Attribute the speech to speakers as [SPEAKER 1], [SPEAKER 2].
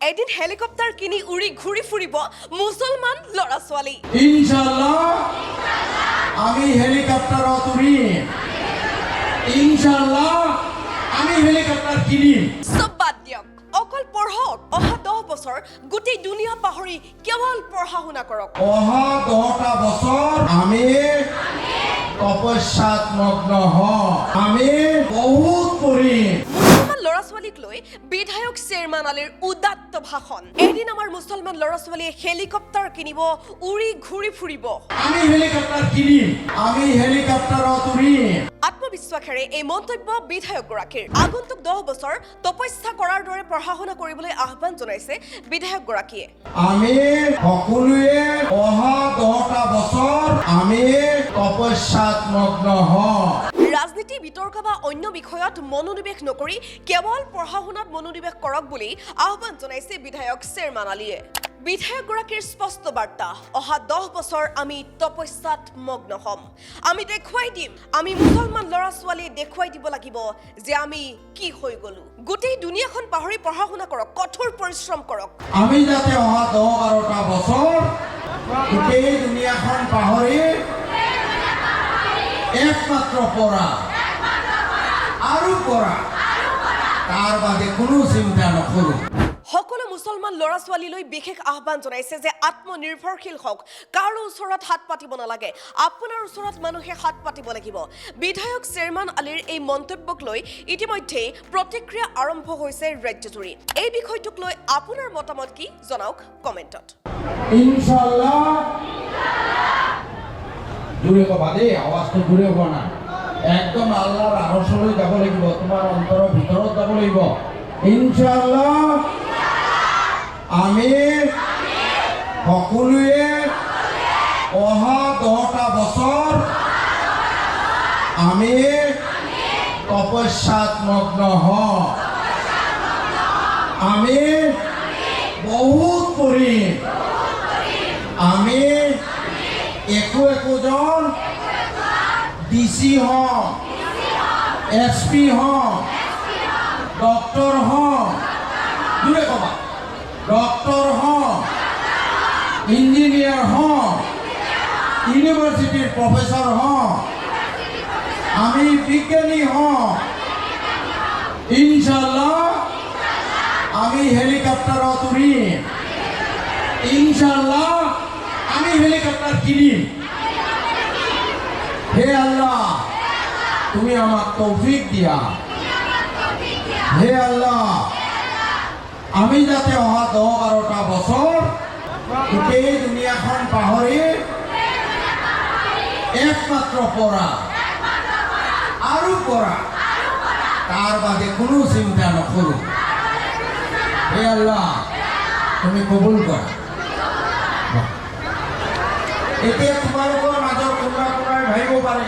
[SPEAKER 1] এদিন হেলিকপ্টাৰ কিনি উৰি ঘূৰি ফুৰিব মুছলমান ল'ৰা ছোৱালী।
[SPEAKER 2] ইনশাআল্লাহ আমি হেলিকপ্টাৰত উৰিম। ইনশাআল্লাহ আমি হেলিকপ্টাৰ কিনিম।
[SPEAKER 1] সব বাদ দিয়ক, অকল পঢ়ক। অহা 10 বছৰ গোটেই দুনিয়া পাহৰি কেৱল পঢ়া শুনা কৰক।
[SPEAKER 2] অহা 10টা বছৰ আমি তপস্যাত মগ্ন হম। আমি বহুত পঢ়িম।
[SPEAKER 1] মুছলমান ল'ৰা ছোৱালীক লৈ বিধায়ক চেয়াৰমান আলীৰ উদাত্ত ভাষণ। এদিন আমাৰ মুছলমান ল'ৰা ছোৱালীয়ে হেলিকপ্টাৰ কিনিব, উৰি ঘূৰি ফুৰিব।
[SPEAKER 2] আমি হেলিকপ্টাৰ কিনিম। আমি হেলিকপ্টাৰত উৰিম।
[SPEAKER 1] আত্মবিশ্বাসেৰে এই মন্তব্য বিধায়কগৰাকীৰ। আগন্তুক 10 বছৰ তপস্যা কৰাৰ দৰে পঢ়া শুনা কৰিবলৈ আহ্বান জনাইছে বিধায়কগৰাকীয়ে।
[SPEAKER 2] আমি সকলোৱে অহা 10টা বছৰ আমি তপস্যাত মগ্ন হম।
[SPEAKER 1] ৰাজনীতি বিতৰ্ক বা অন্য বিষয়ত মনোনিৱেশ নকৰি কেৱল পঢ়া শুনাত মনোনিৱেশ কৰক বুলি আহ্বান জনাইছে বিধায়ক চেয়াৰমান আলীয়ে। বিধায়কগৰাকীৰ স্পষ্ট বাৰ্তা, অহা 10 বছৰ আমি তপস্যাত মগ্ন হম। আমি দেখুৱাই দিম, আমি মুছলমান ল'ৰা ছোৱালীয়ে দেখুৱাই দিব লাগিব যে আমি কি হৈ গলো। গোটেই দুনিয়াখন পাহৰি পঢ়া শুনা কৰক, কঠোৰ পৰিশ্ৰম কৰক।
[SPEAKER 2] আমি যাতে অহা 10-12টা বছৰ গোটেই দুনিয়াখন পাহৰি একমাত্ৰ পঢ়া আৰু পঢ়া, তাৰ বাদে কোনো চিন্তা নকৰো।
[SPEAKER 1] সকলো মুছলমান ল'ৰা ছোৱালীলৈ বিশেষ আহ্বান জনাইছে যে আত্মনিৰ্ভৰশীল হওক, কাৰো ওচৰত হাত পাতিব নালাগে, আপোনাৰ ওচৰত মানুহে হাত পাতিব লাগিব। বিধায়ক চেয়াৰমান আলীৰ এই মন্তব্যক লৈ ইতিমধ্যে প্ৰতিক্ৰিয়া আৰম্ভ হৈছে ৰাজ্যজুৰি। এই বিষয়টোক লৈ আপোনাৰ মতামত কি জনাওক কমেণ্টত।
[SPEAKER 2] ইনশাআল্লাহ জোৰে কবা দেই, আৱাজটো জোৰে হোৱা নাই। একদম আল্লাহৰ আৰশলৈ যাব লাগিব, তোমাৰ অন্তৰৰ ভিতৰত যাব লাগিব। ইনশাআল্লাহ আমি সকলোৱে অহা 10টা বছৰ আমি তপস্যাত মগ্ন হম। আমি বহুত পঢ়িম। আমি একোজন ডিসি হম, এসপি হম, ডক্টর হম, জুড়ে কবা ডক্টর হম, ইঞ্জিনিয়ার হম, ইউনিভার্সিটির প্রফেসর হম, আমি বিজ্ঞানী হম। ইনশাআল্লাহ আমি হেলিকপ্টাৰত উৰিম। ইনশাআল্লাহ আমি হেলিকপ্টার কিনিম। হে আল্লাহ তুমি আমাক তৌফিক দিয়া। হে আল্লাহ আমি যাতে অহা 10-12টা বছৰ গোটেই দুনিয়াখন পাহৰি একমাত্ৰ পঢ়া আৰু পঢ়া, তাৰ বাদে কোনো চিন্তা নকৰো। হে আল্লাহ তুমি কবুল কৰা। এতিয়া তোমালোকৰ মাজৰ কোনোবাই ভাবিব পাৰে